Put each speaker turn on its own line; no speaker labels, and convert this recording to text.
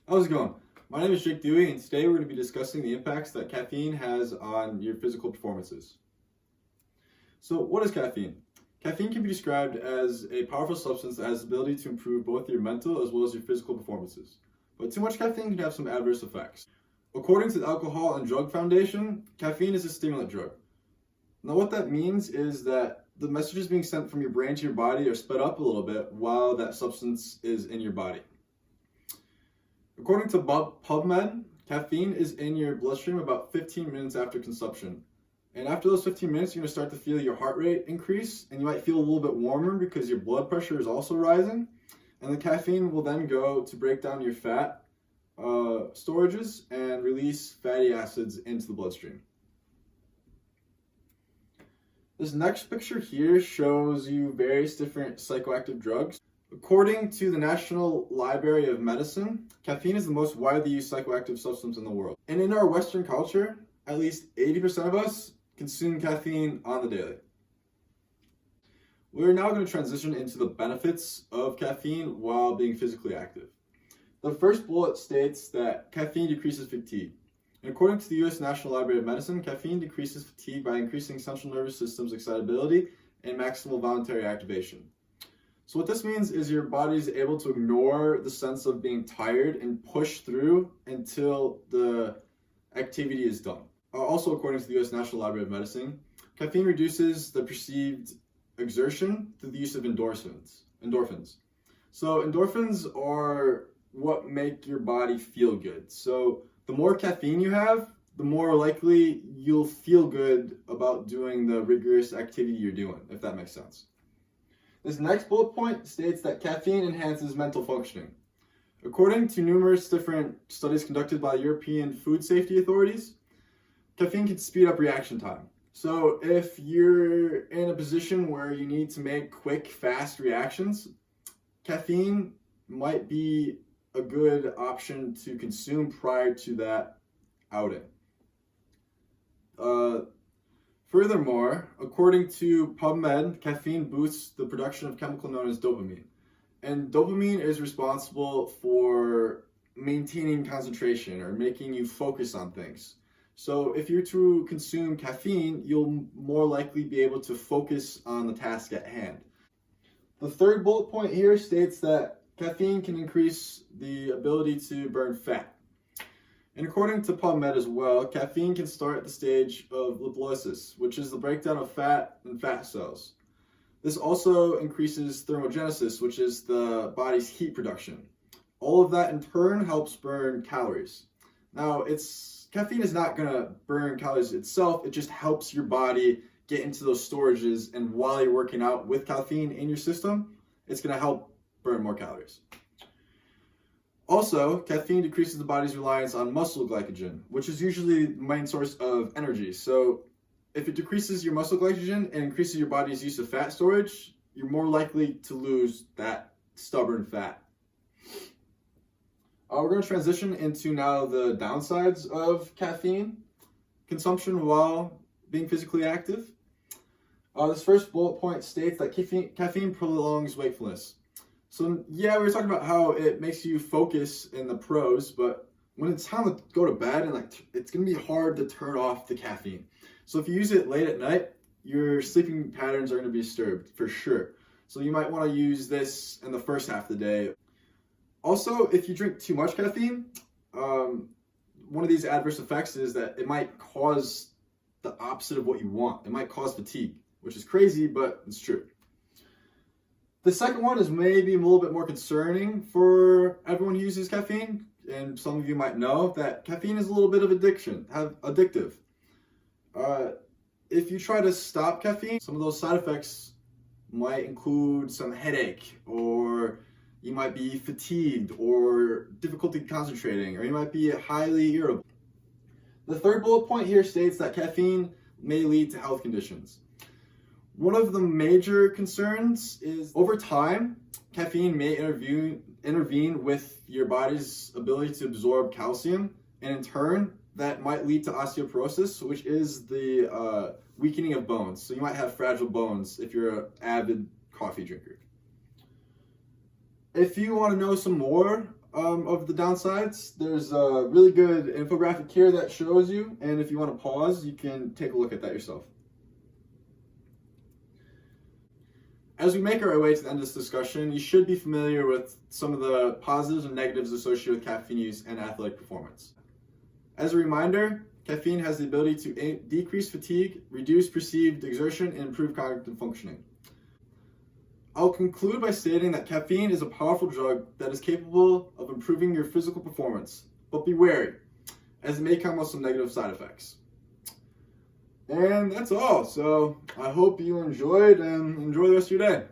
How's it going? My name is Jake Dewey, and today we're going to be discussing the impacts that caffeine has on your physical performances. So, what is caffeine? Caffeine can be described as a powerful substance that has the ability to improve both your mental as well as your physical performances. But too much caffeine can have some adverse effects. According to the Alcohol and Drug Foundation, caffeine is a stimulant drug. Now, what that means is that the messages being sent from your brain to your body are sped up a little bit while that substance is in your body. According to PubMed, caffeine is in your bloodstream about 15 minutes after consumption. And after those 15 minutes, you're going to start to feel your heart rate increase, and you might feel a little bit warmer because your blood pressure is also rising. And the caffeine will then go to break down your fat storages and release fatty acids into the bloodstream. This next picture here shows you various different psychoactive drugs. According to the National Library of Medicine, caffeine is the most widely used psychoactive substance in the world. And in our Western culture, at least 80% of us consume caffeine on the daily. We're now going to transition into the benefits of caffeine while being physically active. The first bullet states that caffeine decreases fatigue. And according to the U.S. National Library of Medicine, caffeine decreases fatigue by increasing central nervous system's excitability and maximal voluntary activation. So what this means is your body is able to ignore the sense of being tired and push through until the activity is done. Also, according to the U.S. National Library of Medicine, caffeine reduces the perceived exertion through the use of endorphins. So endorphins are what make your body feel good. So the more caffeine you have, the more likely you'll feel good about doing the rigorous activity you're doing, if that makes sense. This next bullet point states that caffeine enhances mental functioning. According to numerous different studies conducted by European food safety authorities, caffeine can speed up reaction time. So if you're in a position where you need to make quick, fast reactions, caffeine might be a good option to consume prior to that outing. Furthermore, according to PubMed, caffeine boosts the production of a chemical known as dopamine. And dopamine is responsible for maintaining concentration or making you focus on things. So if you're to consume caffeine, you'll more likely be able to focus on the task at hand. The third bullet point here states that caffeine can increase the ability to burn fat. And according to PubMed as well, caffeine can start at the stage of lipolysis, which is the breakdown of fat and fat cells. This also increases thermogenesis, which is the body's heat production. All of that in turn helps burn calories. Now, caffeine is not going to burn calories itself, it just helps your body get into those storages, and while you're working out with caffeine in your system, it's going to help burn more calories. Also, caffeine decreases the body's reliance on muscle glycogen, which is usually the main source of energy. So if it decreases your muscle glycogen and increases your body's use of fat storage, you're more likely to lose that stubborn fat. We're going to transition into now the downsides of caffeine consumption while being physically active. This first bullet point states that caffeine prolongs wakefulness. So yeah, we were talking about how it makes you focus in the pros, but when it's time to go to bed, and it's going to be hard to turn off the caffeine. So if you use it late at night, your sleeping patterns are going to be disturbed for sure. So you might want to use this in the first half of the day. Also, if you drink too much caffeine, one of these adverse effects is that it might cause the opposite of what you want. It might cause fatigue, which is crazy, but it's true. The second one is maybe a little bit more concerning for everyone who uses caffeine, and some of you might know that caffeine is a little bit of addictive. If you try to stop caffeine, some of those side effects might include some headache, or you might be fatigued, or difficulty concentrating, or you might be highly irritable. The third bullet point here states that caffeine may lead to health conditions. One of the major concerns is over time, caffeine may intervene with your body's ability to absorb calcium, and in turn, that might lead to osteoporosis, which is the weakening of bones. So you might have fragile bones if you're an avid coffee drinker. If you want to know some more of the downsides. There's a really good infographic here that shows you, and if you want to pause, you can take a look at that yourself. As we make our way to the end of this discussion, you should be familiar with some of the positives and negatives associated with caffeine use and athletic performance. As a reminder, caffeine has the ability to decrease fatigue, reduce perceived exertion, and improve cognitive functioning. I'll conclude by stating that caffeine is a powerful drug that is capable of improving your physical performance, but be wary, as it may come with some negative side effects. And that's all. So I hope you enjoyed and enjoy the rest of your day.